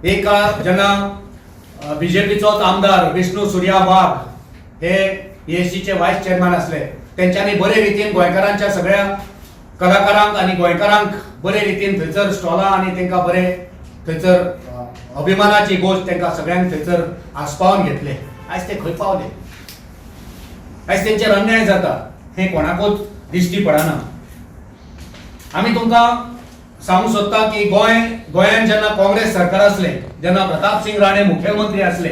एक काळ जेन्ना बीजेपीचोच आमदार विष्णू सुर्या वाघ हे ESGचे व्हायस चेअरमॅन असले, त्यांच्यानी बरे रितीन गोंयकारांच्या सगळ्या कलाकारांक आणि गोंयकारांक बरे रितीन थंयसर स्टॉलां आणि तांकां बरे थंयसर अभिमानाची गोष्ट तांकां सगळ्यांक थंयसर आस्पावन घेतले. आयज ते खंय पावले, आयज तेंचेर अन्याय जाता हे कोणाकूच दिश्टी पडना. आमी तुमकां सांगूंक सोदता की गोंयान जेन्ना काँग्रेस सरकार असले, जेन्ना प्रताप सिंग राणे मुख्यमंत्री असले,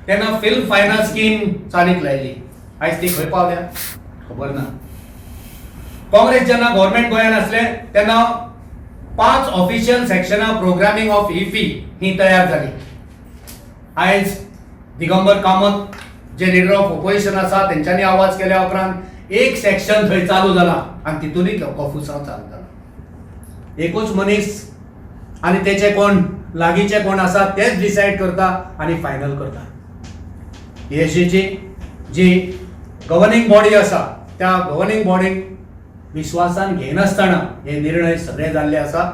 तेन्ना फिल्म फायनान्स स्कीम चालीक लायली. आयज ती खंय पावल्या खबर ना. काँग्रेस जेन्ना गव्हर्नमेंट गोंयान असले तेन्ना 5 ऑफिशियल सेक्शनां प्रोग्रामिंग ऑफ इफी ही तयार जाली. आयज दिगंबर कामत जे लिडर ऑफ ऑपोजिशन आसा तेंच्यांनी आवाज केल्या उपरांत एक सेक्शन थंय चालू जाला आनी तितूनय कॉफुसांव चालू जाला. एकूच मनीस आनी तेचे कोण लागींचे कोण आसा तेच डिसायड करता आनी फायनल करता. ESGची जी गव्हर्निंग बॉडी आसा त्या गव्हर्निंग बॉडीक विश्वासान घेनासतना हे निर्णय सगळे जाल्ले आसा.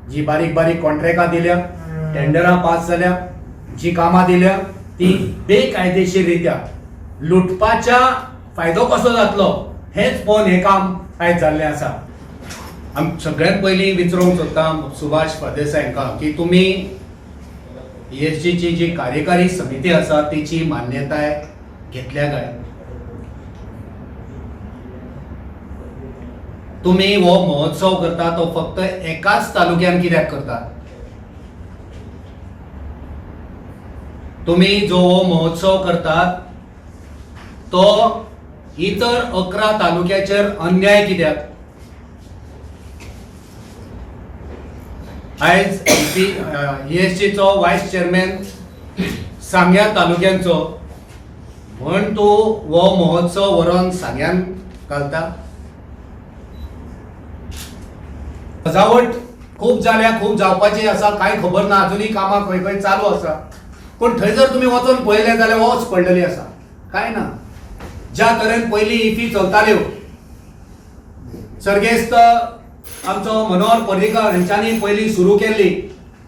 जी बारीक बारीक कॉन्ट्रॅक्टां दिल्या, टेंडरां पास जाल्या, जी कामां दिल्या ती बेकायदेशीर रित्या लुटपाच्या फायदो कसो जातलो हेच पळोवन हे काम आयज जाल्लें आसा. सगळ्यात पयलीं विचारूंक सोदता सुभाष फळदेसाय हांकां की तुमी ESGची जी कार्यकारी समिती आसा तिची मान्यताय घेतल्या काय? तुम्ही हो महोत्सव करता तो फक्त एकाच तालुक्यान कित्याक करता? तुम्ही जो हो महोत्सव करतात तो इतर 11 तालुक्याचेर अन्याय कित्याक? आयज ESGचो व्हायस चेअरमॅन सांग्या तालुक्यांचो म्हण तूं हो महोत्सव व्हरोन सांग्यान घालता. सजावट खूब जाल्या, खूब जावपाची आसा, कांय खबर ना, अजुनूय कामां खंय खंय चालू आसा, पूण थंय जर तुमी वचून पळयलें जाल्यार वच पडलेली आसा, कांय ना. ज्या तरेन पयलीं इफी चलताल्यो, सर्गेस्त आमचो मनोहर पर्रीकर हांच्यांनी पयलीं सुरू केल्ली,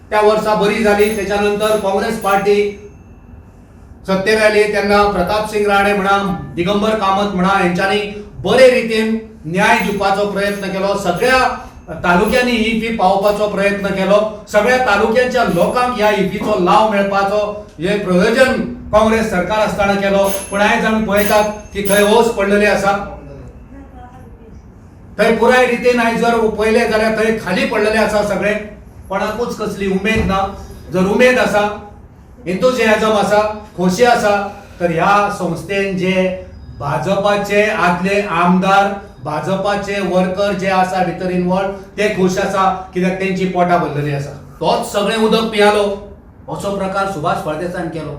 त्या वर्सा बरी जाली. तेच्या नंतर काँग्रेस पार्टी सत्तेर आयली तेन्ना प्रताप सिंग राणे म्हणा, दिगंबर कामत म्हणा हांच्यांनी बरे रितीन न्याय दिवपाचो प्रयत्न केलो. सगळ्या तालुक्यांनी ही इफी पावोवपाचो प्रयत्न केलो. सगळ्या तालुक्यांच्या लोकांक ह्या इफीचो लाव मेळपाचो हे प्रयोजन काँग्रेस सरकार आसतना केलो. पूण आयज आमी पळयतात की थंय ओस पडलेली आसा. थंय पुराय रितीन आयज जर पळयलें जाल्यार थंय खाली पडलेले आसा सगळे. कोणाकूच कसली उमेद ना. जर उमेद आसा, एंथुजियाझम आसा, खोशी आसा, तर ह्या संस्थेन जे भाजपाचे आदले आमदार, भाजपाचे वर्कर जे आसा भितर इन्वॉल्व ते खुश आसा कित्याक तेंची पोटां भरलेली आसा. तोच सगळे उदक पियालो असो प्रकार सुभाष फळदेसायन केलो.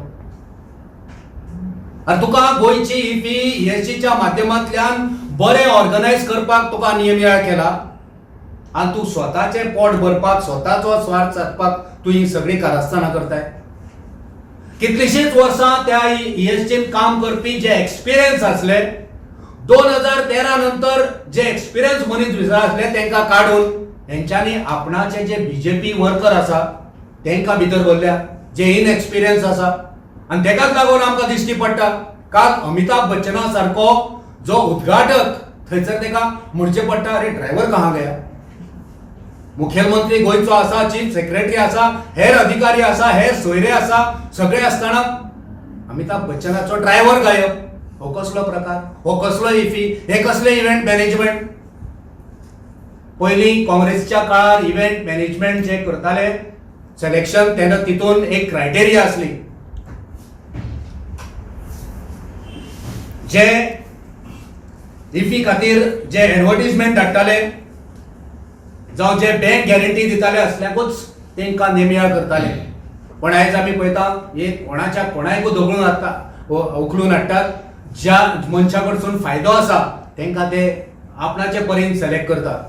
आनी तुका गोंयची इफी ESGच्या माध्यमांतल्यान बरे ऑर्गनायज करपाक तुका नियमियाळ केला आनी तूं स्वताचे पोट भरपाक, स्वताचो स्वार्थ साधपाक तूं ही सगळी कारस्थानां करताय. कितलीशींच वर्सां त्या ESGन काम करपी जे एक्सपिरियन्स आसले, 2013 नंतर जे एक्सपिरियन्स मनीस भितर आसले तांकां काडून हेंच्यांनी आपणाचे जे बीजेपी वर्कर आसा तांकां भितर भरल्या, जे इनएक्सपिरियन्स आसा. आनी तेकाच लागून आमकां दिश्टी पडटा काल अमिताभ बच्चना सारको जो उद्घाटक थंयसर ताका म्हणचें पडटा, अरे ड्रायव्हर कहाँ गया? मुख्यमंत्री गोंयचो आसा, चीफ सेक्रेटरी आसा, हेर अधिकारी आसा, हेर सोयरे आसा, सगळे आसतना अमिताभ बच्चनाचो ड्रायव्हर गायब. हो कसलो प्रकार? हो कसलो इफी? हे कसले इव्हेंट मॅनेजमेंट? पयलीं काँग्रेसच्या काळार इव्हेंट मॅनेजमेंट जे करताले सिलेक्शन तेन्ना तितून एक क्रायटेरिया आसली. जे इफी खातीर जे एडवर्टिजमेंट धाडटाले जावं जे बँक गॅरंटी दिताले असल्याकूच तांकां नेमियाळ करताले. पण आयज आमी पळयता हे कोणाच्या कोणायकूच उखलून हाडटात. ज्या मनशा कडसून फायदो आसा तांकां ते आपणाचे परीन सिलेक्ट करतात.